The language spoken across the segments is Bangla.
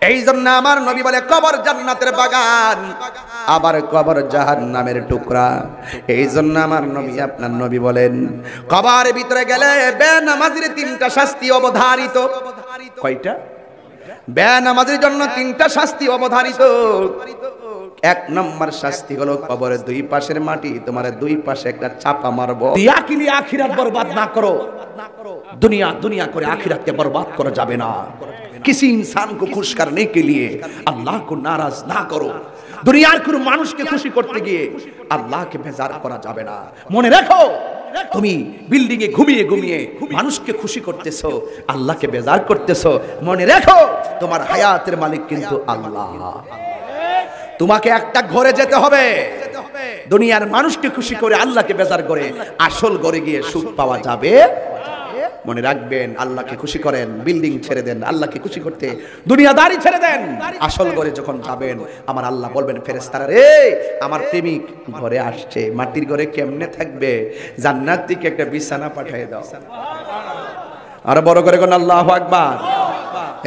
এই জন্য আমার নবী বলে কবর জান্নাতের বাগান, আবার কবর জাহান্নামের টুকরা। এই জন্য আমার নবী, আপনার নবী বলেন কবরের ভিতরে গেলে বেনামাজির 3টা শাস্তি অবধারিত। কয়টা? বেনামাজির জন্য 3টা শাস্তি অবধারিত। 1 নম্বর শাস্তি হলো কবরের 2 পাশের মাটি তোমার 2 পাশে একটা চাপা মারবো। দুনিয়া के लिए आखिरत बर्बाद ना करो, दुनिया दुनिया করে আখিরাতকে बर्बाद করা যাবে না। किसी इंसान को खुश करने के लिए अल्लाह को नाराज ना करो। দুনিয়ার কোন মানুষকে খুশি করতে গিয়ে আল্লাহকে বেজার করা যাবে না। মনে রাখো, তুমি বিল্ডিং এ ঘুমিয়ে ঘুমিয়ে মানুষকে খুশি করতেছো, আল্লাহকে বেজার করতেছো। মনে রাখো, তোমার হায়াতের মালিক কিন্তু আল্লাহ। তোমাকে একটা ঘরে যেতে হবে, দুনিয়ার মানুষকে খুশি করে আল্লাহকে বেজার করে আসল ঘরে গিয়ে সুখ পাওয়া যাবে। মনে রাখবেন, আল্লাহকে খুশি করেন, বিল্ডিং ছেড়ে দেন, আল্লাহকে খুশি করতে দুনিয়াদারি ছেড়ে দেন। আসল ঘরে যখন যাবেন, আমার আল্লাহ বলবেন ফেরেশতারা, রে আমার প্রেমিক ঘরে আসছে, মাটির ঘরে কেমনে থাকবে, জান্নাত থেকে একটা বিছানা পাঠিয়ে দাও। আর বড় করে কোন আল্লাহু আকবার।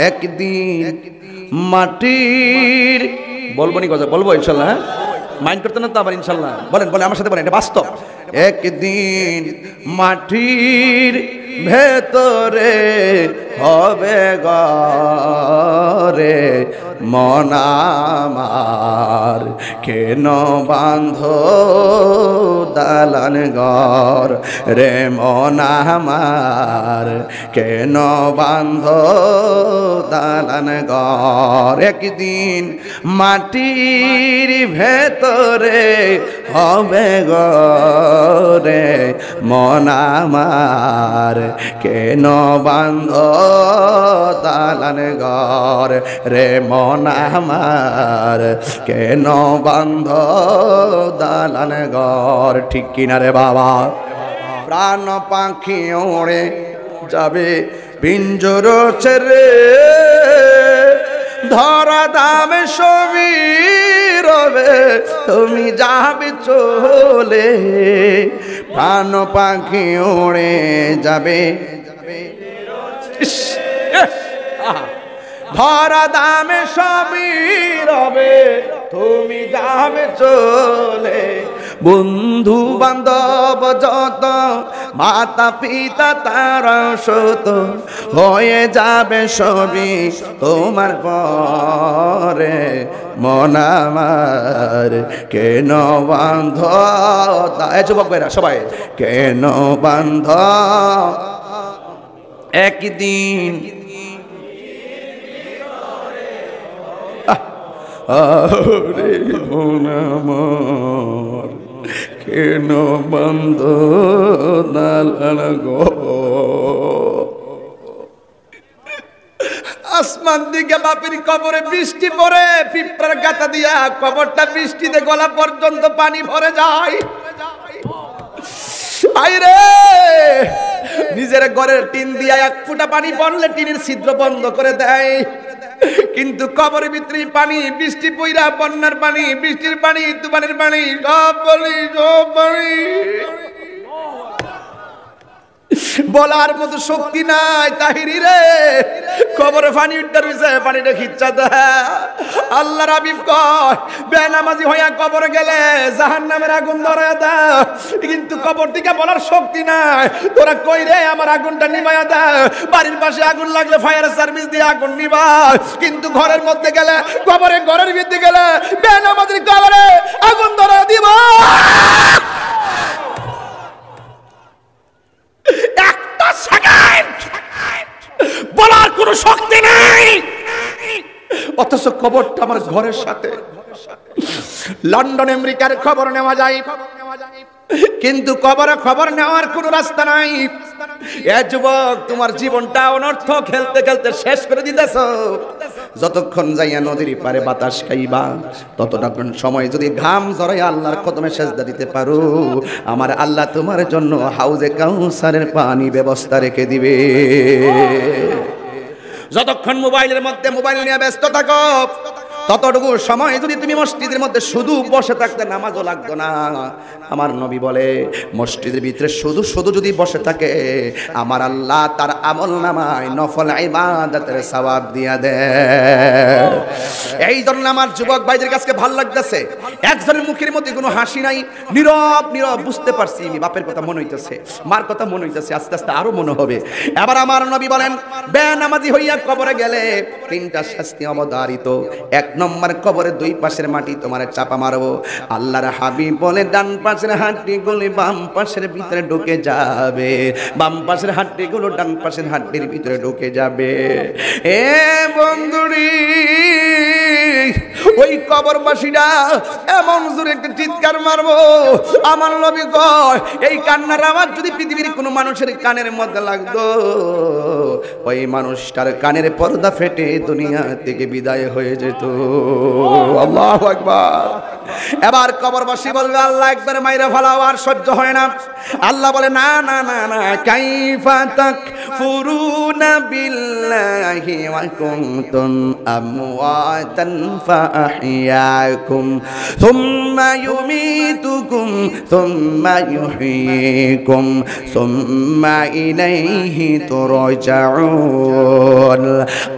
একদিন মাটির বলবো নি কথা, বলবো ইনশাআল্লাহ, মাইন্ড করতে না তো আবার ইনশাআল্লাহ বলেন, বলে আমার সাথে বলেন, এটা বাস্তব। একদিন মাটির ভেতরে হবে ঘরে মন আমার, কেন বাঁধ দালান ঘর রে মন আমার, কেন বাঁধ দালান ঘর। একদিন মাটির ভেতরে হবে ঘরে মন আমার, কেন বাঁধ দালান ঘর রে মন আমার, কেন বাঁধ দালান ঘর। ঠিক কিনা রে বাবা? প্রাণ পাখি ওড়ে যাবে পিঞ্জর ছেড়ে, ধরা দামে সবই রবে তুমি যাবে চলে। প্রাণ পাখি উড়ে যাবে, ধরা দামে সবই রবে তুমি যাবে চলে। বন্ধু বান্ধব যত, মাতা পিতা তারা শত, হয়ে যাবে সবই তোমার পরে মন আমার, কেন বান্ধ যুবক ভাইরা সবাই, কেন বান্ধ একদিন আরে মন আমার, কেন বন্ধ দালান ঘর। আসমান দিকে বাপের কবরে বৃষ্টি পড়ে, পিঁপড়ার গাতা দিয়া কবরটা বৃষ্টিতে গলা পর্যন্ত পানি ভরে যায়। আইরে নিজের ঘরের টিন দিয়া 1 ফোঁটা পানি পড়লে টিনের ছিদ্র বন্ধ করে দেয়, কিন্তু কবরের ভিতরে পানি, বৃষ্টি পইরা বন্যার পানি, বৃষ্টির পানি, তুফানের পানি, সব পানি, সব পানি, বলার মতো শক্তি নাই। তাহিরি রে, কবরে পানি উঠতে রইছে, পানিটা খিচ্ছা দেয়। আল্লাহর হাবিব কয়, বেনামাজি হইয়া কবরে গেলে জাহান্নামের আগুন ধরায়া দাও, কিন্তু কবর থেকে বলার শক্তি নাই, তোরা কই রে আমার আগুনটা নিভাইয়া দাও। বাড়ির পাশে আগুন লাগলে ফায়ার সার্ভিস দিয়ে আগুন নিভায়, কিন্তু ঘরের মধ্যে গেলে, কবরে ঘরের ভিতরে গেলে বেনামাজির কবরে আগুন ধরায়া দিব। একটা সেকেন্ড বলার কোনো শক্তি নেই, অথচ কবরটা আমার ঘরের সাথে। লন্ডন আমেরিকার খবর নেওয়া যায়, কিন্তু কবরে খবর নেওয়ার কোনো রাস্তা নাই। এ যুবক, তোমার জীবনটা অনর্থ খেলতে খেলতে শেষ করে দিতেছ। যতক্ষণ যাইয়া নদীর পারে বাতাস খাইবা, ততক্ষণ সময় যদি ঘাম ঝরাইয়া আল্লাহর কদমে সেজদা দিতে পারো, আমার আল্লাহ তোমার জন্য হাউজে কাউসারের পানি ব্যবস্থা রেখে দিবে। যতক্ষণ মোবাইলের মধ্যে মোবাইল নিয়ে ব্যস্ত থাকো, ততটুকু সময় যদি তুমি মসজিদের মধ্যে শুধু বসে থাকতে, নামাজও লাগতো না। আমার নবী বলে, মসজিদের ভিতরে শুধু শুধু যদি বসে থাকে, আমার আল্লাহ তার আমল নামায় নফল ইবাদতের সওয়াব দিয়া দেয়। এই জন্য আমার যুবক ভাইদের কাছে ভালো লাগতেছে, একজনের মুখের মধ্যে কোনো হাসি নাই, নীরব নীরব। বুঝতে পারছি বাপের কথা মনে হইতেছে, মার কথা মনে হইতেছে, আস্তে আস্তে আরো মনে হবে। এবার আমার নবী বলেন, বেনামাজি হইয়া কবরে গেলে তিনটা শাস্তি অবধারিত। এক নম্বর, কবরের দুই পাশের মাটি তোমার চাপা মারবো। আল্লাহর হাবিব বলে, ডান পাশের হাড্ডিগুলো বাম পাশের ভিতরে ঢুকে যাবে, বাম পাশের হাড্ডিগুলো ডান পাশের হাড্ডির ভিতরে ঢুকে যাবে। এ বন্ধুরি, ওই কবরবাসীরা এমন জোরে একটা চিৎকার মারবো, আমার নবী কয় এই কান্নার আওয়াজ যদি পৃথিবীর কোনো মানুষের কানের মধ্যে লাগতো, ওই মানুষটার কানের পর্দা ফেটে দুনিয়া থেকে বিদায় হয়ে যেত। আল্লাহু আকবার। এবার কবরবাসী বলবে, আল্লাহ একবার মাইরা ফেলাও, আর সহ্য হয় না। আল্লাহ বলে, না না না না, কাইফা তাকফুরুনা বিল্লাহি ওয়া কুনতুম আমওয়াতান ফাআহইয়াকুম সুম্মা ইউমীতুকুম সুম্মা ইউহয়ীকুম সুম্মা ইলাইহি তুরজাউন।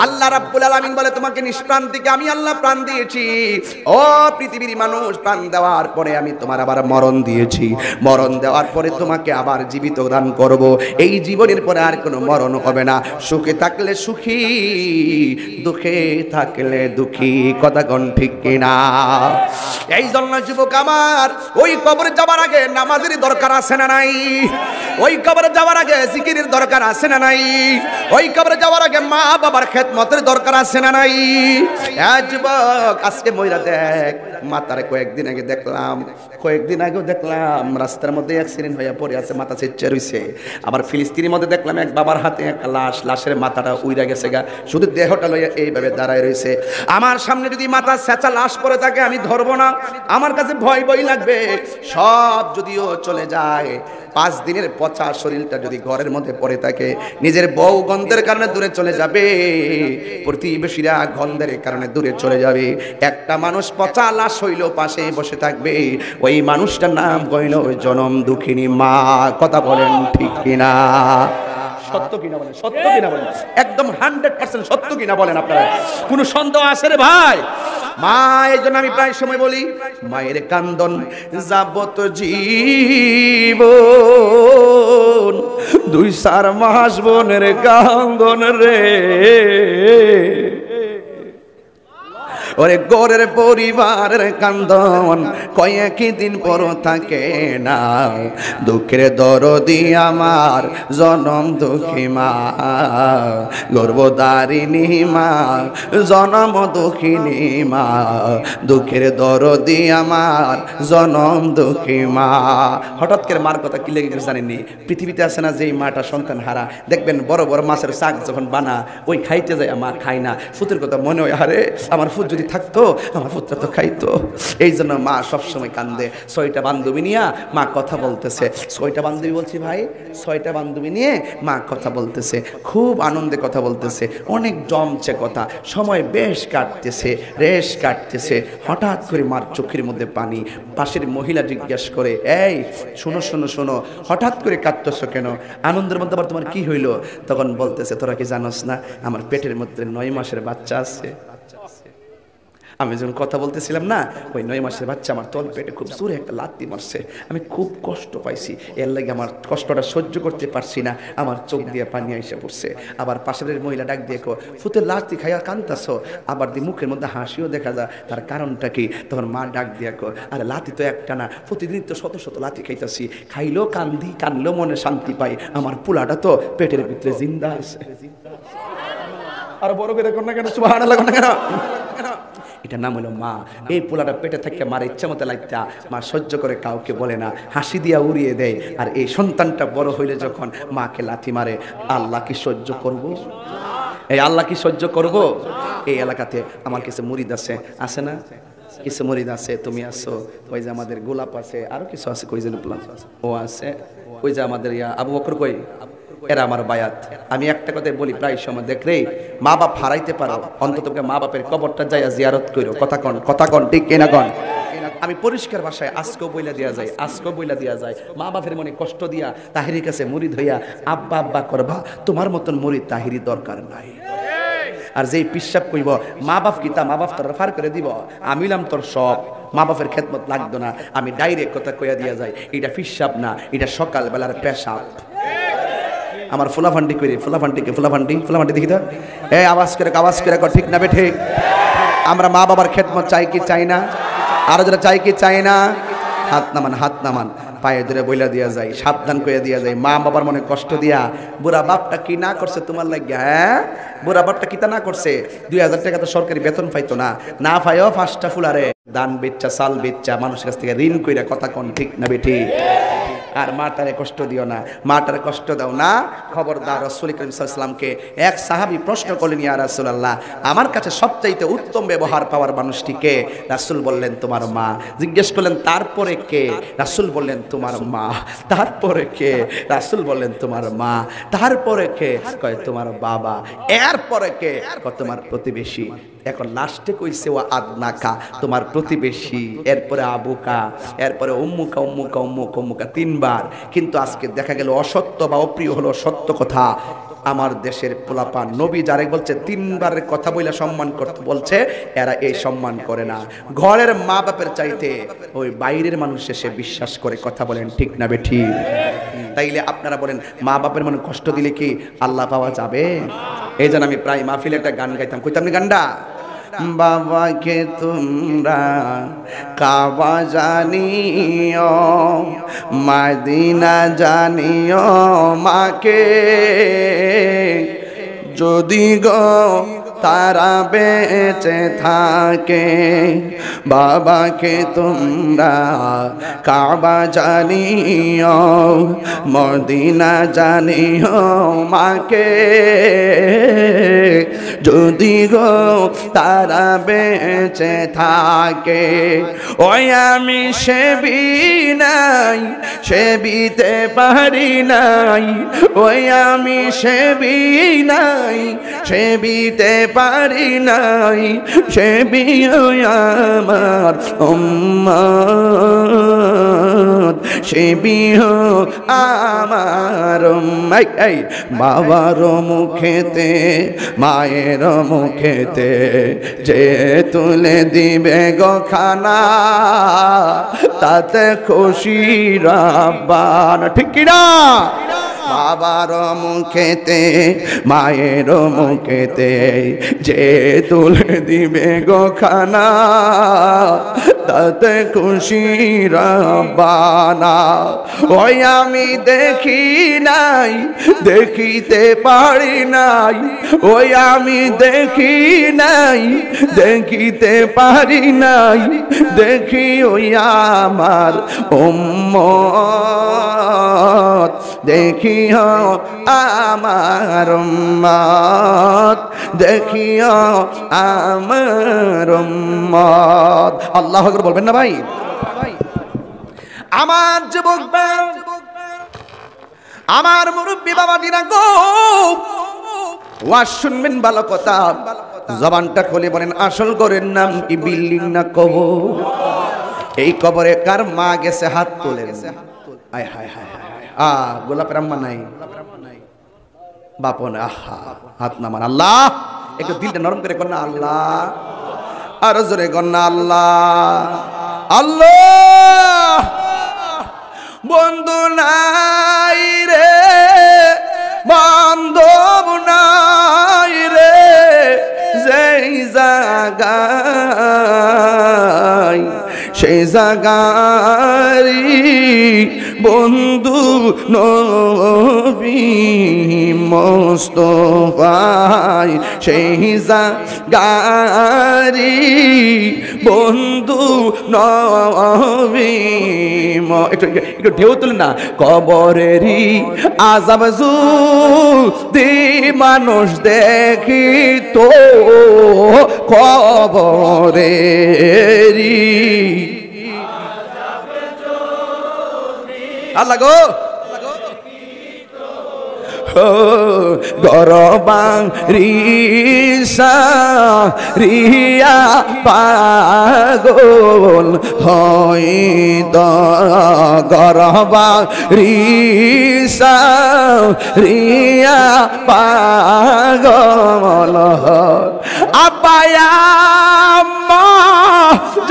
আল্লাহ রাব্বুল আলামিন বলে, তোমাকে নিষ্প্রাণ থেকে আমি আল্লাহ প্রাণ দিয়েছি। ও পৃথিবীর মানুষ, প্রাণ দেওয়ার পরে আমি তোমার আবার মরণ দিয়েছি, মরণ দেওয়ার পরে তোমাকে আবার জীবিত দান করব। এই জীবনের পরে আর কোনো মরণ হবে না। সুখে থাকলে সুখী, দুঃখে থাকলে দুঃখী। কথা কোন ঠিক কিনা? এই জন্য যুবক আমার, ওই কবরে যাওয়ার আগে নামাজের দরকার আছে না নাই? ওই কবরে যাওয়ার আগে জিকিরের দরকার আছে না নাই? ওই কবরে যাওয়ার আগে মা বাবার খেদমতের দরকার আছে না নাই? যুবক, আজকে মহিলা দেখ, মাতারে কয়েকদিন আগেও দেখলাম রাস্তার মধ্যে অ্যাক্সিডেন্ট হয়ে পড়ে আছে, মাথা চেঁচে রইছে। আবার ফিলিস্তিনের মধ্যে দেখলাম এক বাবার হাতে একটা লাশ, লাশের মাথাটা উইরা গেছে গা, শুধু দেহটা লইয়া এইভাবে দাঁড়ায় রয়েছে। আমার সামনে যদি মাথা চেঁচা লাশ পড়ে থাকে, আমি ধরবো না, আমার কাছে ভয় ভয় লাগবে। সব যদিও চলে যায়, 5 দিনের পচা শরীরটা যদি ঘরের মধ্যে পড়ে থাকে, নিজের বউ গন্ধের কারণে দূরে চলে যাবে, প্রতিবেশীরা গন্ধের কারণে দূরে চলে যাবে। একটা মানুষ পচা লাশ হইল পাশে বসে থাকবে, ওই মানুষটার নাম হইল জনম দুঃখিনী মা। কথা বলেন ঠিক কিনা? সত্য কিনা বলেন, সত্য কিনা বলেন, একদম 100% সত্য কিনা বলেন আপনারা? কোনো সন্দেহ আছে রে ভাই? মা, এই জন্য আমি প্রায় সময় বলি, মায়ের কান্দন যাবত জীবন, 2-4 মাস বোনের কান্দন রে। ওরে গরের পরিবারের কান্দন কয়েকদিন পর থাকে না। দুঃখের দরদি আমার জনম দুঃখী মা, গর্ভধারিণী মা, জনম দুঃখিনী মা। দুঃখের দরদি আমার জনম দুঃখী মা। হঠাৎ করে মার কথা কি লেগে গেছে জানেননি? পৃথিবীতে আছে না যেই মাটা সন্তান হারা, দেখবেন বড় বড় মাছের শাক যখন বানা, ওই খাইতে যায়, মা খায় না। ফুতের কথা মনে হয়, আরে আমার ফুত যদি থাকতো, আমার পুত্র তো খাইতো। এই জন্য মা সবসময় কান্দে। 6টা বান্ধবী নিয়ে মা কথা বলতেছে। 6টা বান্ধবী বলছি ভাই, 6টা বান্ধবী নিয়ে মা কথা বলতেছে, খুব আনন্দে কথা বলতেছে, অনেক জমছে কথা, সময় বেশ কাটতেছে, রেশ কাটতেছে। হঠাৎ করে মার চোখের মধ্যে পানি। পাশের মহিলা জিজ্ঞাসা করে, এই শোনো শোনো শোনো, হঠাৎ করে কাঁদতেছো কেন? আনন্দের মধ্যে আবার তোমার কি হইলো? তখন বলতেছে, তোরা কি জানোস না আমার পেটের মধ্যে 9 মাসের বাচ্চা আছে? আমি যখন কথা বলতেছিলাম না, ওই 9 মাসের বাচ্চা আমার তল পেটে খুব জোরে একটা লাথি মারছে, আমি খুব কষ্ট পাইছি, এর লাগে আমার কষ্টটা সহ্য করতে পারছি না, আমার চোখ দিয়ে পানি এসে পড়ছে। আবার পাশের মহিলা ডাক দিয়ে কো, ফুতের লাথি খাইয়া কান্দাছো, আবার দি মুখের মধ্যে হাসিও দেখা যায়, তার কারণটা কি? তখন মা ডাক দিয়ে কো, আরে লাথি তো একটা না, প্রতিদিন তো শত শত লাথি খাইতাছি, খাইলেও কান্দি, কানলেও মনে শান্তি পাই, আমার পোলাটা তো পেটের ভিতরে জিন্দা আছে। আর বড় করে কর না কেন, সুবহানাল্লাহ কর না কেন? এটা নাম হলো মা। এই পোলাটা পেটে থেকে মার ইচ্ছা মতো লাগতা, মা সহ্য করে কাউকে বলে না, হাসি দিয়া উড়িয়ে দেয়। আর এই সন্তানটা বড় হইলে যখন মাকে লাথি মারে, আল্লাহ কি সহ্য করব? এই আল্লাহ কি সহ্য করব? এই এলাকাতে আমার কিছু মুরিদ আছে, আছে না? কিছু মুরিদ আছে, তুমি আছো, ওই যে আমাদের গোলাপ আছে, আরো কিছু আছে, কই যেন ও আছে, ওই যে আমাদের আবু বকর, কই এরা আমার বায়াত। আমি একটা কথাই বলি প্রায় সময়, দেখলে মা বাপ হারাইতে পারো, অন্তত মা বাপের কবরটা যাইয়া জিয়ারত করো। কথা কন ঠিক কিনা কন? আমি পরিষ্কার ভাষায় আজকেও বইলা দিয়া যায়, মা বাপের মনে কষ্ট দিয়া তাহিরির কাছে মুরিদ হইয়া আব্বা আব্বা করবা, তোমার মতন মুরিদ তাহিরি দরকার নাই। আর যেই পিসাব কইব মা বাপ কিতা মা বাপ তোর ফার করে দিব, আমিলাম তোর সব, মা বাপের খেদমত লাগতো না, আমি ডাইরেক্ট কথা কইয়া দিয়া যাই, এটা পিসাব না, এটা সকাল বেলার পেশাব। আমার ফুলাফান্ডি করি, ফুলাফান্ডি দেখি তো, আওয়াজ করে ঠিক না বে ঠিক? আমরা মা বাবার খেদমত চাই কি চাই না? আরো যারা চাই কি চাই না? হাত নামান পায়ে ধরে বইলা দিয়া যায়, সাবধান করে দিয়া যায়। মা বাবার মনে কষ্ট দিয়া বুড়া বাপটা কি না করছে তোমার লাগিয়া? হ্যাঁ, বুড়া বাপটা কিতা না করছে? 2000 টাকা তো সরকারি বেতন পাইতো না পাইও 5টা ফুলারে দান বেচ্চা চাল বেচ্চা মানুষের কাছ থেকে ঋণ কইরা কথা কোন ঠিক না বেঠি? আর মাটারে কষ্ট দিও না, মাটারে কষ্ট দাও না, খবরদার। রাসূল করিম সাল্লাল্লাহু আলাইহি ওয়াসাল্লামকে এক সাহাবী প্রশ্ন করলেন, ইয়া রাসূলুল্লাহ, আমার কাছে সবচাইতে উত্তম ব্যবহার পাওয়ার মানুষটি কে? রাসূল বললেন তোমার মা। জিজ্ঞেস করলেন তারপরে কে? রাসূল বললেন তোমার মা। তারপরে কে? রাসূল বললেন তোমার মা। তারপরে কে? কয় তোমার বাবা। এরপরে কে? কয় তোমার প্রতিবেশী। এখন লাস্টে কইছে ও আদনাকা, তোমার প্রতিবেশী, এরপরে আবুকা, এরপরে উম্মুকা 3বার। কিন্তু আজকে দেখা গেল অসত্য বা অপ্রিয় হলো সত্য কথা। আমার দেশের পোলাপান নবী যারে বলছে 3বারের কথা বইলা সম্মান করতে বলছে, এরা এই সম্মান করে না। ঘরের মা বাপের চাইতে ওই বাইরের মানুষ এসে বিশ্বাস করে কথা বলেন ঠিক না বেঠি? তাইলে আপনারা বলেন মা বাপের মনে কষ্ট দিলে কি আল্লাহ পাওয়া যাবে? এই জন্য আমি প্রায় মাহফিলে একটা গান গাইতাম, কইতাম না গানটা, বাবাকে তোমরা কাবা জানিও, মদিনা জানিও মাকে, যদি গো তারা বেঁচে থাকে। বাবাকে তোমরা কাবা জানিও, মদিনা জানিও মাকে, যদি গো তারা বেঁচে থাকে। ওই আমি সেবি নাই, সেবিতে পারি নাই, ওই আমি সেবি নাই, সেবিতে পারি নাই, সেবি আমার উম্মত, সেবি আমার বাবার মুখেতে মায়ের মুখেতে যে তুলে দিবে গো খানা, তাতে খুশি রাব্বানা, ঠিক কি না? বাবার মুখেতে মায়ের মুখেতে যে তুলে দিবে গো খানা, তাতে খুশি রাব্বানা। ওই আমি দেখি নাই, দেখিতে পারি নাই, ওই আমি দেখি নাই, দেখিতে পারি নাই, দেখি ওই আমার উম্মত, দেখিও আমার উম্মত, দেখিও আমার উম্মত। আল্লাহু আকবার বলবেন না ভাই? আমার যুবক ভাই, আমার মুরব্বী বাবা দিনা গো, ওয়াজ শুনবেন ভালো কথা, জবানটা খুলে বলেন আসল ঘরের নাম কি, বিল্ডিং না কবর? এই কবরে কার মা গেছে হাত তোলেন। আয় হায় হায় হায়, গোলাপের আম্মা নাই, বাপন, আহা হাত নামান। আল্লাহ, একটু দিলটা নরম করে কর না, আল্লাহ, আর জোরে কর না, আল্লাহ আল্লাহ। বন্ধু নাই রে, বান্ধব নাই রে, যেই জায়গায় সেই জায়গারি বন্ধু নবী মোস্তফাই, সেই জায়গারি বন্ধু নবী। একটু ঢেউ তুলে না, কবরেরই আযাব যদি মানুষ দেখি তো, কবরেরই আল্লাহ গো গরবাং রিসা রিয়া পাগল হইত গরবাং রিসা রিয়া পাগল আব্বায়া মা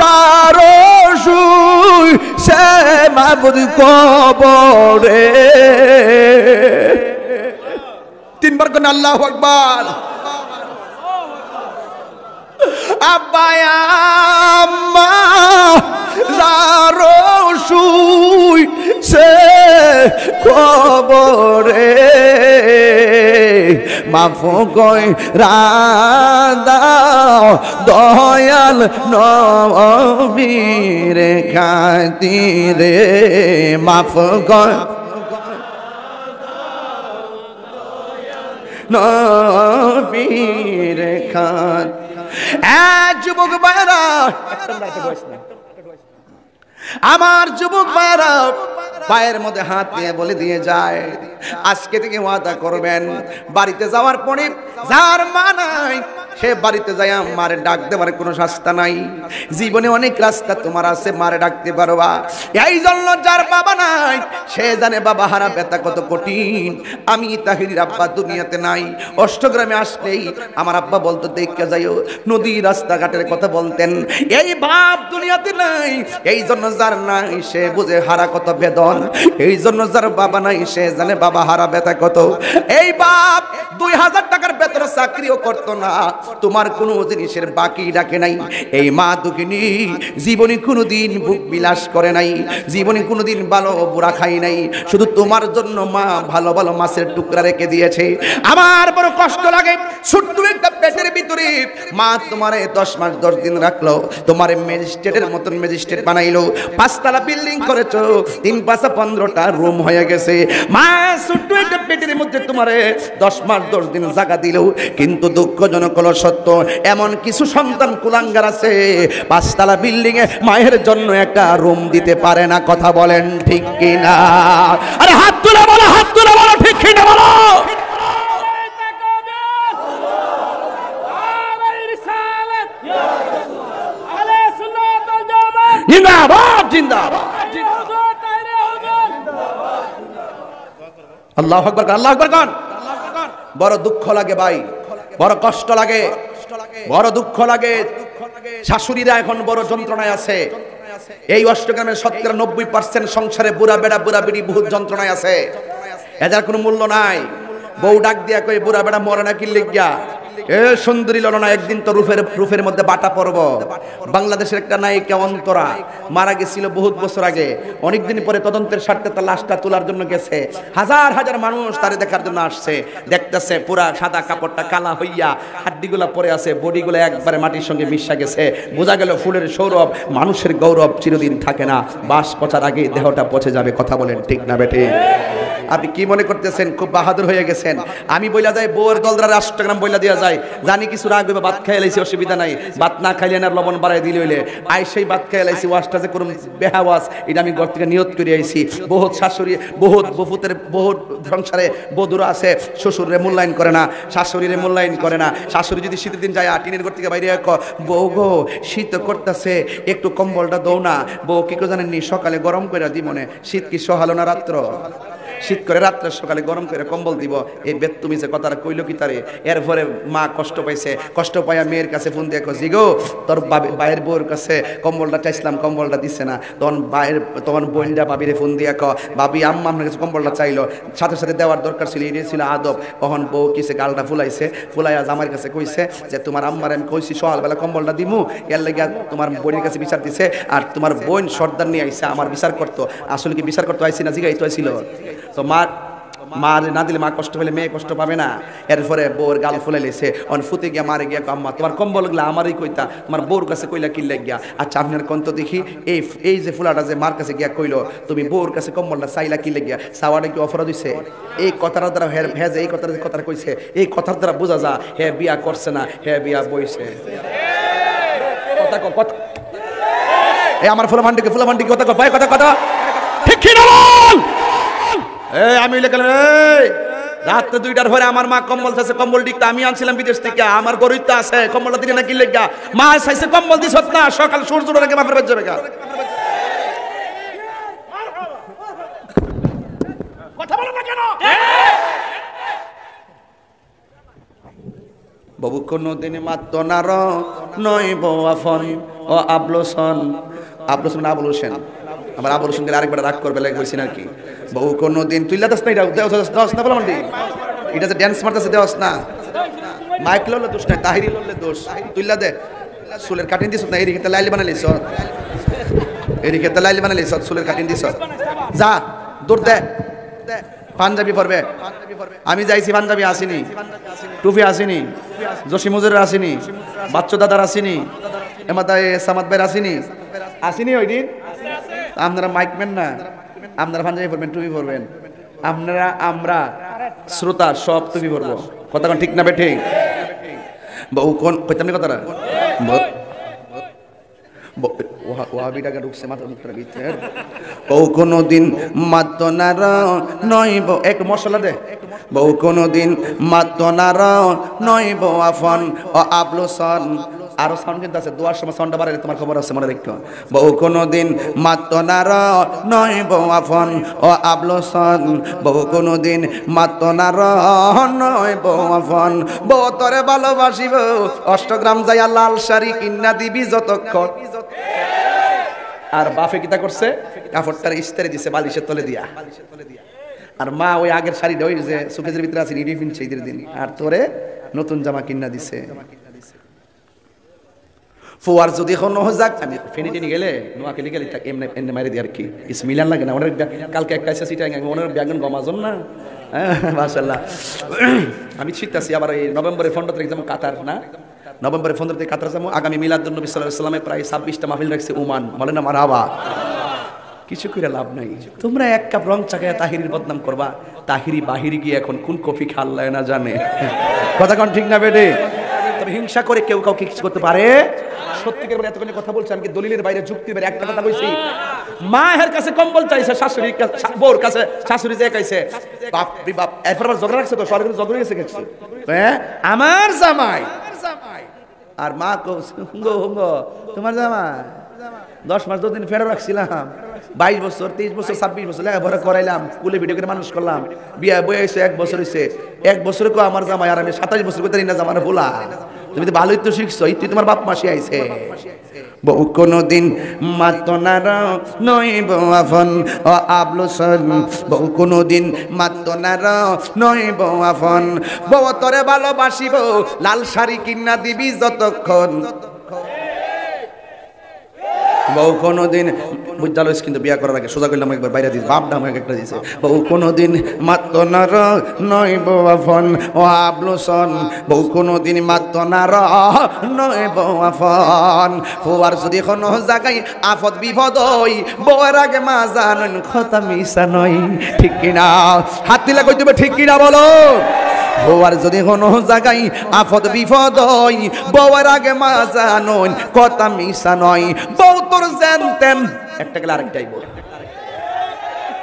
যারো শুই সে মাবুদ কবরে তিনবার কোন আল্লাহু আকবার আব্বায়া মা যারো শুই সে কবরে মাফ কই রাদাও দয়াল নবীর খাতিরে মাফ কই নবীর খাত যুবক ভাইরা আমার যুবক ভাইরা পায়ের মধ্যে হাত দিয়ে বলে দিয়ে যায় আজকে থেকে ওয়াদা করবেন বাড়িতে যাওয়ার পরে যার মা নাই সে বাড়িতে যায় মারে ডাক দেওয়ার কোনো রাস্তা নাই জীবনে অনেক রাস্তা তোমার আছে মারে ডাকতে পারবা এই জন্য যার বাবা নাই সে জানে বাবা হারা ব্যথা কত কঠিন আমি তাহিরির আব্বা দুনিয়াতে নাই অষ্টগ্রামে আসলেই আমার আব্বা বলতো দেখে যাইও নদী রাস্তাঘাটের কথা বলতেন এই বাপ দুনিয়াতে নাই এই জন্য যার নাই সে বুঝে হারা কত বেদন এই জন্য যার বাবা নাই সে জানে বাবা হারা ব্যথা কত এই বাপ 2000 টাকার বেতন চাকরিও করতো না তোমার কোনো জিনিসের বাকি রাখে নাই এই মা দুঃখিনী জীবনে কোনোদিন বুক বিলাস করে নাই জীবনে কোনোদিন ভালো বুড়া খাই নাই শুধু তোমার জন্য মা ভালো ভালো মাছের টুকরা রেখে দিয়েছে আমার বড় কষ্ট লাগে ছোট্ট একটা পেটের ভিতরে মা তোমারে 10 মাস 10 দিন রাখলো তোমারে ম্যাজিস্ট্রেটের মতন ম্যাজিস্ট্রেট বানাইলো 5 তলা বিল্ডিং করেছো 3 পাশে 15টা রুম হয়ে গেছে মা ছোট্ট একটা পেটের মধ্যে তোমারে 10 মাস 10 দিন জায়গা দিলো কিন্তু দুঃখজনক হলো সত্য এমন কিছু সন্তান কুলাঙ্গার আছে 5 তলা বিল্ডিং এ মায়ের জন্য একটা রুম দিতে পারে না কথা বলেন ঠিক কি না আরে হাত তুলে বলো ঠিক কি না বলো জিন্দাবাদ জিন্দাবাদ আল্লাহু আকবার আল্লাহু আকবার গান বড় দুঃখ লাগে ভাই বড় কষ্ট লাগে বড় দুঃখ লাগে শাশুড়িরা এখন বড় যন্ত্রণায় আছে এই অষ্টগ্রামের 90% সংসারে বুড়া বেড়া বুড়া বিড়ি বহুত যন্ত্রণায় আছে এদের কোনো মূল্য নাই বউ ডাক দিয়া কই বুড়া বেড়া মরে না কি লিগিয়া এ সুন্দরী ললনা একদিন তো রূপের মধ্যে বাটা পড়ব বাংলাদেশের একটা নায়িকা অন্তরা মারা গেছিল বহুত বছর আগে অনেক দিন পরে তদন্তের স্বার্থে তার লাশটা তোলার জন্য গেছে হাজার হাজার মানুষ তারে দেখার জন্য আসছে দেখতেছে পুরা সাদা কাপড়টা কালা হইয়া হাড্ডিগুলা পরে আছে বডিগুলো একবারে মাটির সঙ্গে মিশা গেছে বোঝা গেল ফুলের সৌরভ মানুষের গৌরব চিরদিন থাকে না বাস পচার আগে দেহটা পচে যাবে কথা বলেন ঠিক না বেটে আপনি কি মনে করতেছেন খুব বাহাদুর হয়ে গেছেন আমি বইলা যাই বউর দলরা রাষ্ট্রগ্রাম বইলা দিয়া যায় জানি কিছু রাগ হবে ভাত খাই লাইছি অসুবিধা নাই ভাত না খাইলে না লবণ বাড়াই দিলে হইলে আই সেই ভাত খাই লাইছি ওয়াজটা যে করুম বেহাওয়াজ এটা আমি ঘর থেকে নিয়ত করে আইছি বহুত শাশুড়ি বহুত বহুতের বহুত সংসারে বধুরা আছে শ্বশুরে মূল্যায়ন করে না শাশুড়িরে মূল্যায়ন করে না শাশুড়ি যদি শীতের দিন যায় টিনের ঘর থেকে বাইরে বউ গো শীত করতেছে একটু কম্বলটা দৌ না বউ কি করে জানেননি সকালে গরম করে দি মনে শীত কি সহালো না রাত্র শীত করে রাত্রে সকালে গরম করে কম্বল দিব এই বেত্তুমি যে কথাটা কইলো কি তারে এরপরে মা কষ্ট পাইছে কষ্ট পাইয়া মেয়ের কাছে ফোন দিয়ে কইছি গো তোর বাইরের বউর কাছে কম্বলটা চাইছিলাম কম্বলটা দিছে না তখন বোনটা বাবিরে ফোন দিয়ে ভাবি আম্মা আপনার কাছে কম্বলটা চাইলো সাথে সাথে দেওয়ার দরকার ছিল এটা ছিল আদব তখন বউ কিসে গালটা ফুলাইয়া আমার কাছে কইছে যে তোমার আম্মার আমি কইছি সকালবেলা কম্বলটা দিমু এর লেগে তোমার বোনের কাছে বিচার দিছে আর তোমার বোন সর্দার নিয়ে আইসে আমার বিচার করতো আসলে কি বিচার করতে আইসি না জিগাই তো আইছিল তো মা না দিলে মা কষ্ট পেলে মেয়ে কষ্ট পাবে না এরপরে বউর গাল ফুলে লেছে অন ফুতে গিয়া মারে গিয়া আম্মা তোমার কম্বল গুলা আমারই কইতা তোমার বউর কাছে কইলা কিনলে গিয়া আচ্ছা আপনার কন্ত দেখি এই যে ফুলাটা যে মার কাছে গিয়া কইলো তুমি বউর কাছে কম্বলটা চাইলা কিনলে গিয়া চাওয়াটা কি অপরাধ হইছে এই কথার দ্বারা হ্যাঁ যে এই কথাটা যে কথা কইছে এই কথার দ্বারা বোঝা যা হে বিয়া করছে না হে বিয়া বইছে কথা এই আমার ফুলাভান্ডিকে কথা কথা কথা ঠিক কি না বল এই আমি লেখালাম রাত্রে 2টার পরে আমার মা কম্বল চাইছে, কম্বল টিকটা আমি আনছিলাম বিদেশ থেকে, আমার গরুইতে আছে, কম্বলটা দিলে না কি লেগা? মা চাইছে কম্বল দিছ না, সকাল সূর্য ওঠার আগে বাপের বাড়ি যাবে গা। কথা বলো না কেন? বাবু কোনদিন মাত্র নার নয় বফন ও আবলোসন, আবলোসন আবুল হোসেন, আমার আবুল হোসেনকে আরেকবার রাগ করবে লাগে কইছেন আর কি। বাবু কোনদিন তুই লাদাস না, এটা দেওয়াস না বললাম এটা যে ড্যান্স মারতেছে দেওয়াস না, মাইক ললে দোষ নাই, তাহিরি ললে দোষ, তুইলা দে। চুলের কাটিং দিছ না, এরি খেতে লাইলি বানালিস, এরি খেতে লাইলি বানালিস, চুলের কাটিং দিছ, যা দৌড় দে। পাঞ্জাবি পরবে, আমি যাইছি পাঞ্জাবি আসিনি, টুপি আসিনি, জসি মজুরের আসিনি, বাচ্চু দাদার আসিনি, এমাদায় সামাদ ভাইয়ের আসিনি, আসিনি ওই দিন। আপনারা মাইকম্যান না, আপনারা পাঞ্জাবি পরবেন, টুপি পরবেন, আপনারা আমরা শ্রোতা সব টুপি পরবো। কথা কোন ঠিক না বে ঠিক? বউ কোন কইতাম না কথাটা, ওয়াহাবিটাকে ঢুকছে মাথার মুখটার ভিতরে। বউ কোনদিন মাত্র নার নইব, এক মশলা দে। বউ কোনদিন মাত্র নার নইব আফন ও আবলোসন, আরো সাউন্ড কিন্তু আছে, দোয়ার সময় সাউন্ডটা বাড়ালে তোমার খবর আছে মনে রেখো। বউ কোনদিন মাত্র নার নইব আফন ও আবলোসন, বউ কোনদিন মাত্র নার নইব আফন, বউ তরে ভালোবাসিব, 8 গ্রাম যাইয়া লাল শাড়ি কিনা দিবি যতক্ষণ। আর বাপে কিতা করছে, কাপড়টার ইস্তারে দিছে বালিশের তলে দিয়া, আর মা ওই আগের শাড়িটা ওই যে সুকেজের ভিতরে আছে ইডি পিনছে ঈদের দিন, আর তোরে নতুন জামা কিনা দিছে। ফুয়ার যদি এখন যাক, আমি ফেনি টেনে গেলে নোয়াখালী গেলে এমনি এমনি মারি দিই আর কি, কিছু মিলান লাগে না। ওনার কালকে একটা আছে সিটা ওনার ব্যাগন গমাজন না, মাশাআল্লাহ। আমি ছিটতাছি আবার এই নভেম্বরের 15 তারিখ যেমন কাতার না, নভেম্বরের 15 তারিখ কাতার যাবো। আগামী মিলাদুন নবী সাল্লাল্লাহু আলাইহি ওয়াসাল্লামে প্রায় 26টা মাহফিল রাখছে ওমান, বলেন না মারহাবা। কিছু করে লাভ নাই, তোমরা এক কাপ রং চাকায় তাহিরির বদনাম করবা, তাহিরি বাহিরি গিয়ে এখন কোন কফি খাল্লায় না জানে। কথা কোন ঠিক না বেটে? তবে হিংসা করে কেউ কাউকে কিছু করতে পারে? সত্যিকার বলে এতক্ষণ কথা বলছি, আমি কি দলিলের বাইরে যুক্তির বাইরে একটা কথা কইছি? মায়ের কাছে কম্বল চাইছে, শাশুড়ির কাছে, বউর কাছে শাশুড়ি যে কইছে, বাপ রে বাপ, এরপর আবার ঝগড়া রাখছে তো, সরকারি ঝগড়া গেছে গেছে, হ্যাঁ আমার জামাই, আর মা কইছে হুঙ্গো হুঙ্গো তোমার জামাই 10 মাস 2 দিন ফেরো রাখছিলাম, 22 বছর 23 বছর 26 বছর লেখাপড়া করাইলাম, কুলে ভিডিও করে মানুষ করলাম, বিয়া বয়ে হয়েছে 1 বছর হয়েছে, 1 বছরে কো আমার জামাই, আর আমি 27 বছর করতে না জামার ভোলা। তুমি তো ভালোই তো শিখছো, তুই তোমার বাপ মাসি আইছে। বউ কোনদিন মাত্র নার নইব আফন ও আবলোসন, বউ কোনদিন মাত্র নার নইব আফন, বউ তোরে ভালোবাসিব, লাল শাড়ি কিনা দিবি যতক্ষণ। বউ কোনদিন বুঝালো কিন্তু বিয়া করার আগে সোজা করলাম একবার বাইরে দিস, বাপ ডাম একটা দিছে। বউ কোনদিন মাত্র নার নইব আফন ও আবলোসন, বউ কোনদিন মাত্র নার নইব আফন। ফুয়ার যদি কোনো জায়গায় আফত বিপদ হই, বউয়ের আগে মা জানেন কথা মিশা নয়, ঠিক কিনা? হাত দিলে কই দেবে, ঠিক কিনা বলো? বউয়ার যদি কোনো জায়গায় আফত বিপদ হই, বউয়ের আগে মা জানুন কথা মিশা নয়। বউ তোর জানতেন একটা গেলে আরেকটাই বল,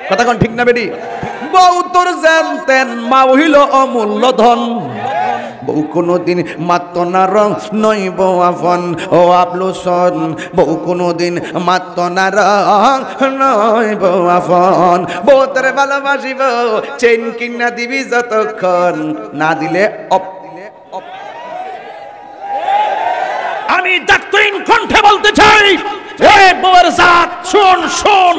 কথা কোন ঠিক না বেটি? বউ তোর জানতেন মা হইল অমূল্য ধন, বউ কোনদিন মাত্র নার নইব আফন ও আবলোসন, বউ কোনদিন মাত্র নার নইব আফন। বউ তোরে ভালোবাসিব, চেইন কিনা দিবি যতক্ষণ, না দিলে আমি ডাক্তারিন কণ্ঠে বলতে চাই, বউয়ের জাত শোন শোন,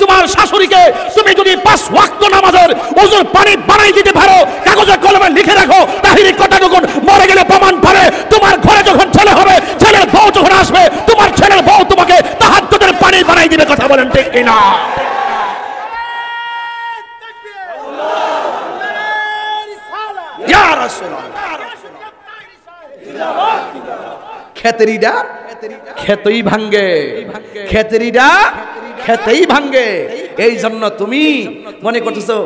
তোমার শাশুড়িকে তুমি যদি 5 ওয়াক্ত নামাজের ওযুর পানি বানাই দিতে পারো, কাগজে কলমে লিখে রাখো, তাহিরি কথা যখন মরে গেলে প্রমাণ পাবে, তোমার ঘরে যখন ছেলে হবে, ছেলের বউ যখন আসবে, তোমার ছেলের বউ তোমাকে তাহাজ্জুদের পানি বানাই দিবে। কথা বলেন ঠিক কিনা? ইয়া রাসূলুল্লাহ, খেতেরিডা খেতেই ভাঙ্গে, খেতেরিডা খেতেই ভাঙ্গে। এই জন্য তুমি মনে করতেছো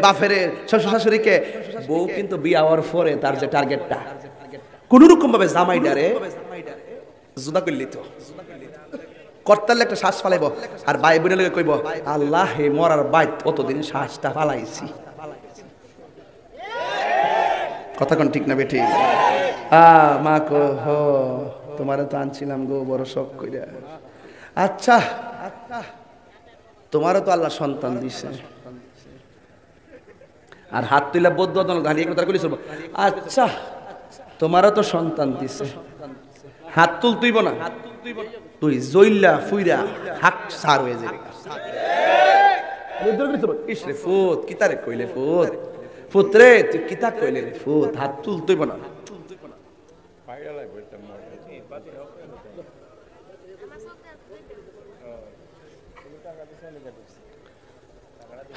বাপের শ্বশুর শাশুড়িকে, বউ কিন্তু বিয়া হওয়ার পরে তার যে টার্গেটটা কোন রকম ভাবে জামাইডারে জুদা করলি তো করতালে একটা শ্বাস ফালাইব, আর ভাই বোনের লগে কইব আল্লাহ হে মরার বাইত কতদিন শ্বাসটা ফালাইছি। কথা কোন ঠিক না বেটি? মা কো হো তোমারে তো আনছিলাম গো বড় শখ কইরা। আচ্ছা তোমারও তো আল্লাহ সন্তান দিছে, আর হাত তুইলা বদ্ধ দাঁড়িয়ে কথা কইছ। আচ্ছা তোমারও তো সন্তান দিছে, হাত তুইব না, তুই জইল্লা ফুইরা হাক সার হয়ে যাবে। ইসরে ফুত কিতারে কইলে ফুত, ফুতরে তুই কিতা কইলে রে ফুত, হাত তুইব না।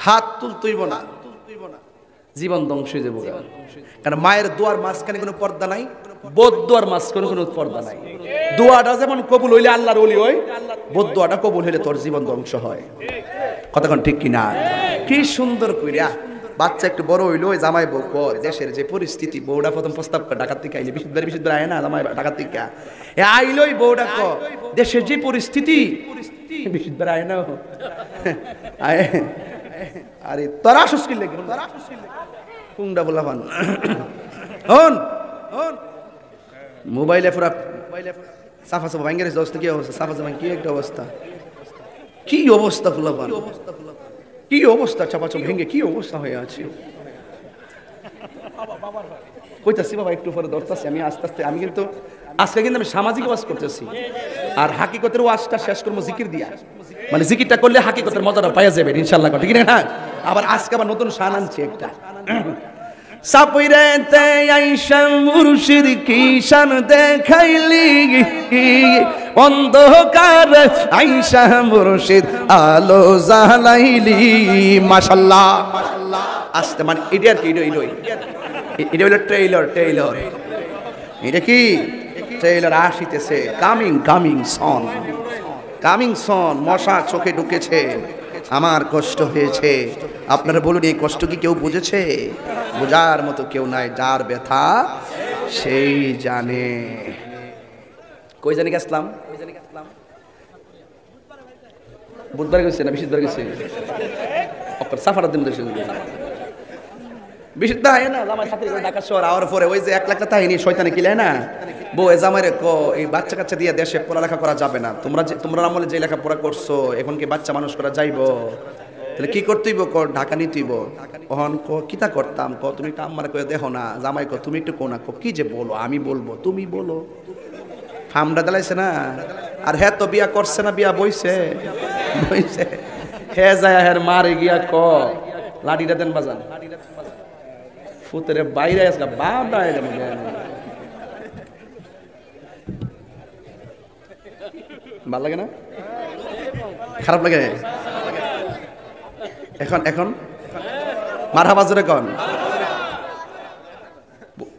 হাত তুইব না, জীবন ধ্বংস হয়ে যাবো। কারণ মায়ের দোয়ার মাঝখানে কোনো পর্দা নাই, বোধ দোয়ার মাঝখানে কোনো পর্দা নাই। দোয়াটা যেমন কবুল হইলে আল্লাহর ওলি হয়, বোধ দোয়াটা কবুল হইলে তোর জীবন ধ্বংস হয়। কতক্ষণ ঠিক কিনা? কি সুন্দর কইরা বাচ্চা একটু বড় হইলো, ওই জামাই বউ কর দেশের যে পরিস্থিতি, বউটা প্রথম প্রস্তাব করে ডাকাত থেকে আইলে, বিশুদ্ধ আয় না জামাই ডাকাত থেকে আইলোই বউটা ক দেশের যে পরিস্থিতি, বিশুদ্ধ আয় না আরে তোরা সুস্কিল লাগে কুংডা বলা পান হন মোবাইলে পুরা সাফা সাফা ভাঙ্গের অবস্থা কি অবস্থা, সাফা সাফা কি একটা অবস্থা, কি অবস্থা ফুলা পান, কি অবস্থা চাপাচপ ভেঙে কি অবস্থা হয়ে আছে। কইতাছি বাবা একটু পরে ধরতেছি আমি আস্তে আস্তে। আমি কিন্তু আজকে কিন্তু আমি সামাজিক ওয়াজ করতেছি, আর হাকিকতের ওয়াজটা শেষ করবো জিকির দিয়া। মানে জিকিরটা করলে হাকিকতের মজাটা পাওয়া যাবে ইনশাআল্লাহ, ঠিক না? আবার আজকে আবার নতুন শান আনছি একটা। সাপইরেতে আইসা মুর্শিদ কি শান দেখাইলি, অন্ধকার আইসা মুর্শিদ আলো জ্বালাইলি। মাশাআল্লাহ আস্তে মানে এটা আর কি, এটা হলো ট্রেইলার, এটা কি ট্রেইলার আসিতেছে, কামিং সন। মশা চোখে ঢুকেছে, আমার কষ্ট হয়েছে। আপনারা বলুন এই কষ্ট কি কেউ বুঝেছে? বোঝার মতো কেউ নাই, যার ব্যথা সেই জানে। কই জানি গেছিলাম, বুধবার গেছে না বৃহস্পতিবার গেছে, সাফার দিন বিশুদ্ধ হয় না জামাই সাথে ঢাকা শহর আওয়ার পরে ওই যে 1 লাখ টাকা হয়নি শয়তানে কিলে না বউ এ জামাইরে কো এই বাচ্চা কাচ্চা দিয়ে দেশে পড়ালেখা করা যাবে না, তোমরা আমলে যে লেখাপড়া করছো এখন কি বাচ্চা মানুষ করা যাইবো, তাহলে কি করতেইব ক ঢাকা নিতেইব। ওহন ক কিতা করতাম ক তুমি একটু আম্মারে কয়ে দেখো না, জামাই ক তুমি একটু কোনা ক কি যে বলো, আমি বলবো তুমি বলো। ফামটা দিলাইছে না, আর হ্যাঁ তো বিয়া করছে না, বিয়া বইছে হে যায় হের মারে গিয়া ক লাঠিটা দেন বাজান ফুতেরে বাইরে আসলে বাপ ভাল লাগে না, খারাপ লাগে এখন মারহাবা জোরে কন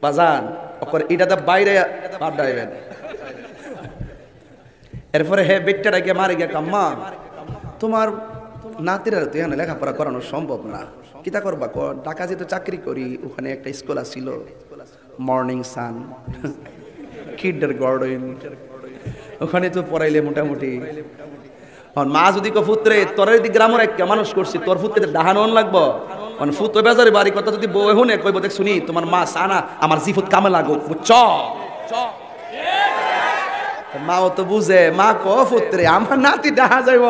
বাজান এটাতে বাইরে বাপ ডাইবেন। এরপরে হে বেটটা গিয়ে মারে গিয়ে কাম্মা তোমার নাতিরা তো এখানে লেখাপড়া করানো সম্ভব না, কিতা করবা ক ঢাকা যেহেতু চাকরি করি, ওখানে একটা স্কুল ছিল মর্নিং সান কিন্ডারগার্টেন, ওখানে তো পড়াইলে মোটামুটি। মা যদি ক পুত্রে তোর যদি গ্রামের একটা মানুষ করছি, তোর পুত্রে ডাহানো লাগবো মানে ফুত বেজারে বাড়ি কথা যদি বউ শুনে কইব দেখ শুনি তোমার মা সানা আমার জিফুত কামে লাগো বুঝছ। মাও তো বুঝে, মা ক পুত্রে আমার নাতি ডাহা যাইব,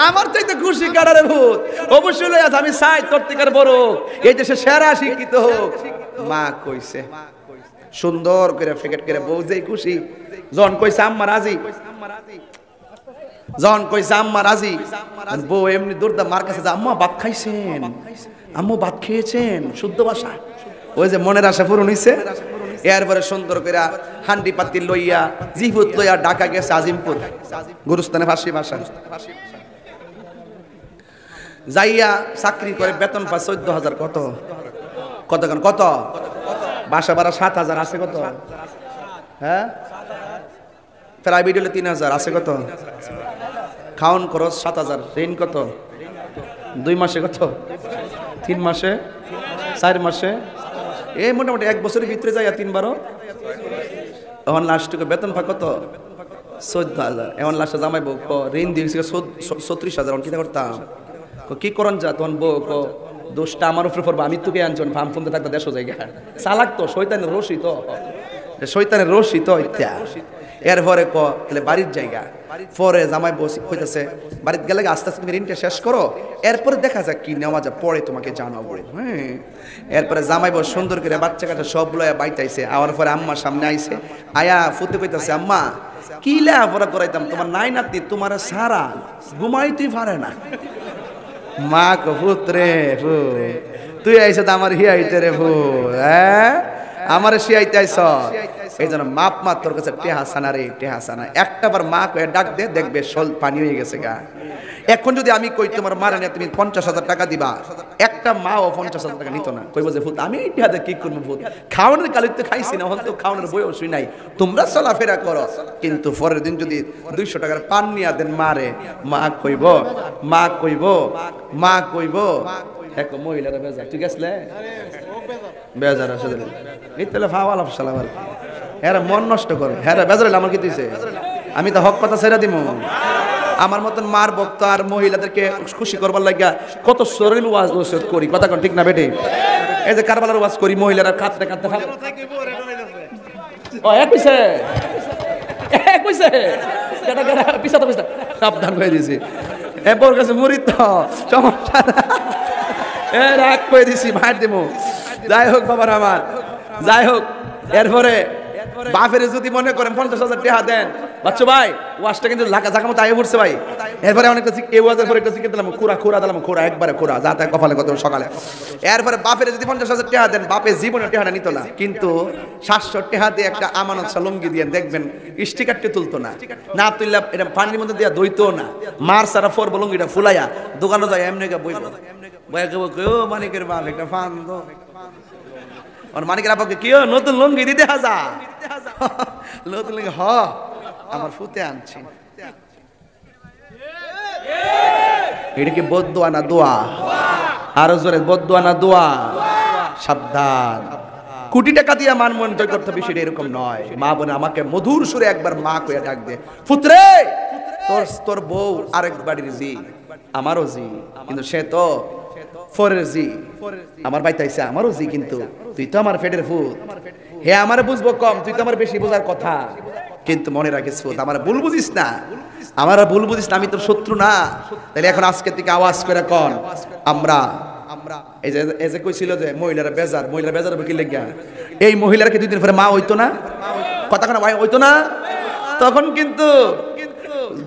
আমার তো তো খুশি কাটারে ভূত অবশ্যই আছে, আমি চাই তোর থেকে বড় এই দেশে সেরা শিক্ষিত হোক। মা কইছে সুন্দর করে ফেকেট করে বউ যেই খুশি, জন কইছে আম্মা রাজি, জন কইছে আম্মা রাজি, বউ এমনি দৌড়দা মার কাছে যে আম্মা ভাত খাইছেন, আম্মু ভাত খেয়েছেন, শুদ্ধ ভাষা ওই যে মনের আশা পূরণ হইছে। এরপরে সুন্দর করে হান্ডি পাতি লইয়া জিফুত লইয়া ঢাকা গেছে আজিমপুর গুরুস্থানে ফাঁসি ভাষা যাইয়া চাকরি করে বেতন পা 14,000 কত কত বাসা ভাড়া 7,000 আছে কত, হ্যাঁ প্রাইভেট হলে 3,000 আছে কত, খাওন খরচ 7,000, ঋণ কত 2 মাসে কত 3 মাসে 4 মাসে এই মোটামুটি 1 বছরের ভিতরে যাইয়া 3-12 এখন লাস্টকে বেতন পা কত 14,000। এখন লাস্টে জামাই বউ ঋণ দিয়েছিল 36,000, কি করতাম কি করন যা তখন বউ দোষটা আমার উপরে পড়বো, আমি তোকে আনছি ফার্ম ফোনতে থাকতে দেশ জায়গা চালাক তো শয়তানের রশি তো ইত্যা এরপরে তাহলে বাড়ির জায়গা পরে জামাই বসে কইতেছে বাড়িতে গেলে আস্তে আস্তে তুমি ঋণটা শেষ করো, এরপরে দেখা যাক কি নেওয়া যায় পরে তোমাকে জানাবো। হ্যাঁ, এরপরে জামাই বস সুন্দর করে বাচ্চা কাটা সব লয়া বাইতাইছে, আওয়ার পরে আম্মার সামনে আইছে, আয়া ফুতে কইতেছে আম্মা কি লেখাপড়া করাইতাম, তোমার নাই নাতি তোমার সারা ঘুমাইতেই পারে না। মা কো পুত্রে ফু তুই আইছে তো আমার হিয়াইতে রে ফু, হ্যাঁ আমার শিয়াইতে আইছ, এই জন্য মাপ মাত তোর কাছে টেহাসানা রে টেহাসানা, একটা বার মা কয়ে ডাক দে দেখবে সল পানি হয়ে গেছে গা। এখন যদি আমি কই তোমার মারে না তুমি 50,000 টাকা দিবা, একটা মাও 50,000 টাকা নিত না, কইব যে ভূত আমি এইটা কি করবো, ভূত খাওয়ানোর কালিত তো খাইছি না, হয়তো খাওয়ানোর বয়সই নাই, তোমরা চলাফেরা করো। কিন্তু পরের দিন যদি 200 টাকার পান নিয়ে দেন মারে, মা কইব হ্যাঁ মহিলারা বেজার, ঠিক আছে বেজার আছে এই তাহলে ফাওয়াল সালাম আর হ্যাঁ মন নষ্ট করে, হ্যাঁ বেজার আমার কি দিছে, আমি তো হক কথা ছেড়ে দিব। আমার মতন মার ভক্ত আর মহিলাদেরকে খুশি করবার লাগিয়া কত সরল ওয়াজ করি, কথা কোন ঠিক না বেটে? এই যে কারবালার ওয়াজ করি, মহিলারা কাঁদতে কাঁদতে সাবধান হয়ে দিছি, এরপর কাছে মুড়িদ তো সমস্যা রাগ করে দিছি মার দিব। যাই হোক বাবার আমার, যাই হোক এরপরে বাপের যদি মনে করেন 50,000 টাকা দেন, বাচ্চা ভাই ওয়াজটা কিন্তু জায়গা মতো আগে পড়ছে ভাই, এরপরে অনেকটা এই ওয়াজের পরে একটা শিখে দিলাম খোরা দিলাম, খোরা একবারে খোরা যা তাই কপালে কত সকালে। এরপরে বাপের যদি 50,000 টাকা দেন, বাপে জীবনে টাকাটা নিত না, কিন্তু 700 টাকা দিয়ে একটা আমানত সালঙ্গি দিয়ে দেখবেন স্টিকারটি তুলতো না, না তুললে এটা পানির মধ্যে দিয়া দইতো না, মার সারা ফোর বলঙ্গিটা ফুলাইয়া দোকানে যায় এমনি বইব মানিকের বাপ একটা ফান দো, মানিকের আপাকে কি নতুন লুঙ্গি দিতে হাজা নতুন লুঙ্গি হ আমার ফুতে আনছি, এটা কি বদদুয়া না দোয়া? আরো জোরে বদদুয়া না দোয়া? সাবধান, কোটি টাকা দিয়ে মান মন জয় করতে বিষয়টা এরকম নয়। মা বোনে আমাকে মধুর সুরে একবার মা কইয়া ডাক দে, পুত্রে তোর বউ আরেক বাড়ির জি, আমারও জি, কিন্তু সে তো ফরের জি, আমার বাইতে আইছে আমারও জি, কিন্তু তুই তো আমার ফেটের ফুট, হে আমার বুঝবো কম, তুই তো আমার বেশি বোঝার কথা, কিন্তু মনে রাখিস ফুট আমার ভুল বুঝিস না, আমি তোর শত্রু না। তাহলে এখন আজকে থেকে আওয়াজ করে কন আমরা এই যে কইছিল যে মহিলারা বেজার কি লেগা, এই মহিলারা কি 2 দিন পরে মা হইতো না, কথা কোন ভাই হইতো না? তখন কিন্তু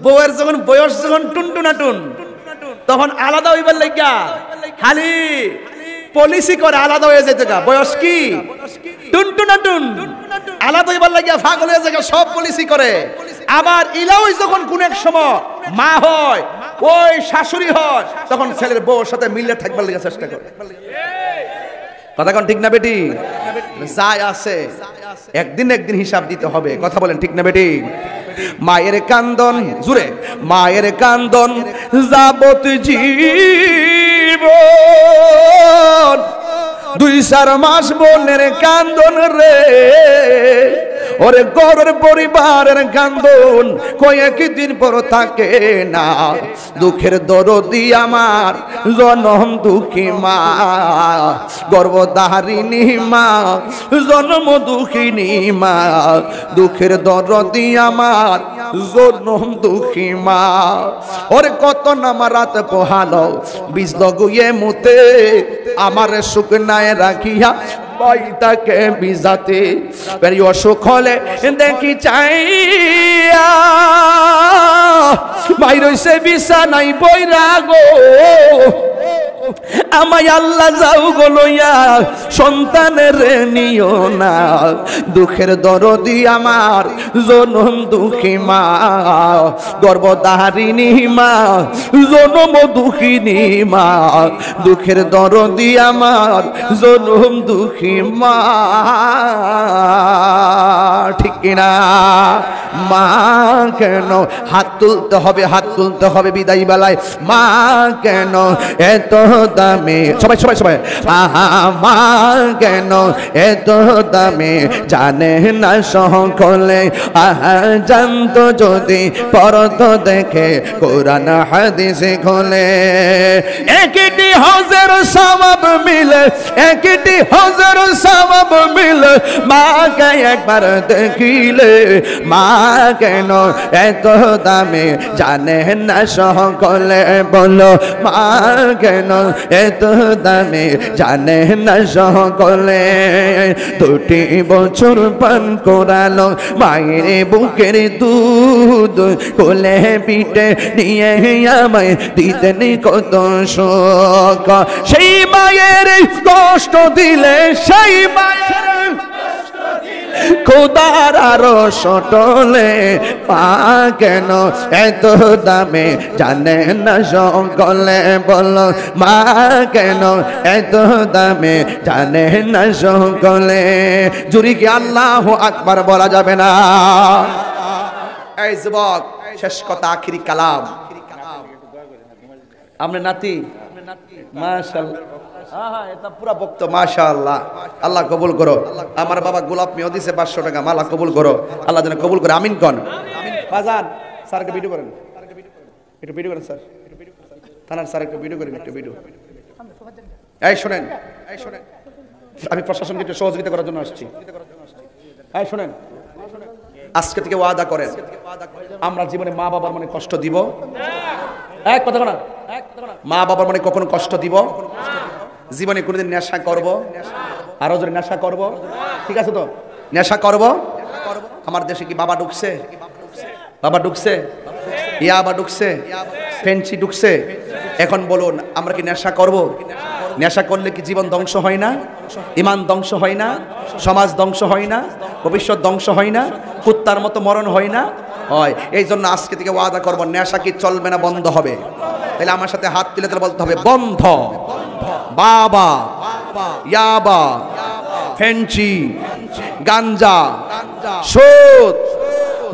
বউয়ের যখন বয়স যখন টুনটুনাটুন, তখন আলাদা হইবার লাগিয়া খালি পলিসি করে আলাদা হয়ে যেতে গা, বয়স কি টুনটুনাটুন আলাদা হইবার লাগিয়া পাগল হয়ে যায়, সব পলিসি করে। আবার ইলাও যখন কোন এক সময় মা হয়, ওই শাশুড়ি হয়, তখন ছেলের বউর সাথে মিলে থাকবার লাগা চেষ্টা করে, কথা কোন ঠিক না বেটি? যাই আছে একদিন হিসাব দিতে হবে, কথা বলেন ঠিক না বেটি? মায়ের কান্দন জুড়ে, মায়ের কান্দন যাবত জীবন, 2-4 মাস বোনের কান্দন রে, ওরে গরের পরিবারের কান্দন কয়েকদিন পর থাকে না, দুঃখের দরদি আমার জনম দুঃখী মা, গর্ভধারিণী মা, জন্ম দুঃখিনী মা, দুঃখের দরদি আমার জনম দুঃখী মা, ওরে কত নামা রাত পোহালো বীজ লগুয়ে মুতে, আমার সুখ নাই রাখিয়া বাইটাকে বিজাতে, বেরি অসুখ হলে দেখি চাইয়া বাইর হইছে বিছানাই বইরা গো, আমায় আল্লাহ যাও গো লইয়া সন্তানের নিও না, দুঃখের দরদি আমার জনম দুঃখী মা, গর্ভধারিণী মা, জনম দুঃখিনী মা, দুঃখের দরদি আমার জনম দুঃখী মা, ঠিক কিনা? মা কেন হাত তুলতে হবে বিদায় বেলায়, মা কেন এত দাম দামে, সবাই সবাই সবাই, মা কেন এত দামে জানে না সকলে, জানতো যদি পরত দেখে কোরআন হাদিসে খোলে। একটি হজের সওয়াব মিলে, একটি হজের সওয়াব মিলে, মাকে একবার দেখিলে। মা কেন এত দামে জানে না সকলে, বলো মা কেন এত দামে জানে না সকলে। দুটি বছর পান করালো মায়ের বুকের দুধ, কোলে পিঠে নিয়ে আমায় দিতেন কত শোক। সেই মায়ের কষ্ট দিলে, সেই মায়ের খোদার আরো সটলে, মা কেন এত দামে জানে না সকলে, বলো মা কেন এত দামে জানে না সকলে। জুরি কি আল্লাহু আকবার বলা যাবে না? এই যুবক, শেষ কথা, আখিরি কালাম। আমরা নাতি মাশাআল্লাহ, এটা পুরা বক্ত মাশাআল্লাহ, আল্লাহ কবুল করো। আমার বাবা গোলাপ মেয়ে দিছে 500 টাকা, মালা কবুল করো, আল্লাহ যেন কবুল করে, আমিন কোন। বাজান স্যারকে ভিডিও করেন, একটু ভিডিও করেন স্যার, থানার স্যার একটু ভিডিও করেন, একটু ভিডিও। এই শুনেন, এই শুনেন, আমি প্রশাসনকে একটু সহযোগিতা করার জন্য আসছি। এই শুনেন, আজকে থেকে ওয়াদা করেন আমরা জীবনে মা বাবার মনে কষ্ট দিব, এক কথা না, মা বাবার মনে কখনো কষ্ট দিব জীবনে কোনোদিন নেশা করব, আরো জোরে নেশা করব, ঠিক আছে তো? নেশা করব। আমার দেশে কি বাবা ঢুকছে? বাবা ঢুকছে, ইয়াবা ঢুকছে, ফেন্সি ঢুকছে। এখন বলুন আমরা কি নেশা করব? নেশা করলে কি জীবন ধ্বংস হয় না? ইমান ধ্বংস হয় না? সমাজ ধ্বংস হয় না? ভবিষ্যৎ ধ্বংস হয় না? কুত্তার মতো মরণ হয় না? হয়। এই জন্য আজকে থেকে ওয়াদা করব, নেশা কি চলবে না, বন্ধ হবে। তাহলে আমার সাথে হাত তুলে তাহলে বলতে হবে বন্ধ। বাবা, ইয়াবা, ফেন্সি, গাঞ্জা, সুদ,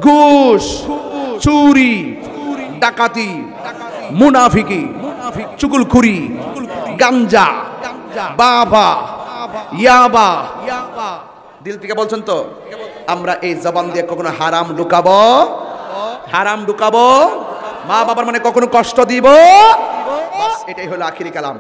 ঘুষ, চুরি, ডাকাতি, মুনাফিকি, চুগলখুরি, গাঞ্জা, বাবা, ইয়াবা। দিল থেকে বলছেন তো? আমরা এই জবান দিয়ে কখনো হারাম ঢুকাবো, হারাম ঢুকাবো, মা বাবার মানে কখনো কষ্ট দিব, এটাই হলো আখিরি কালাম।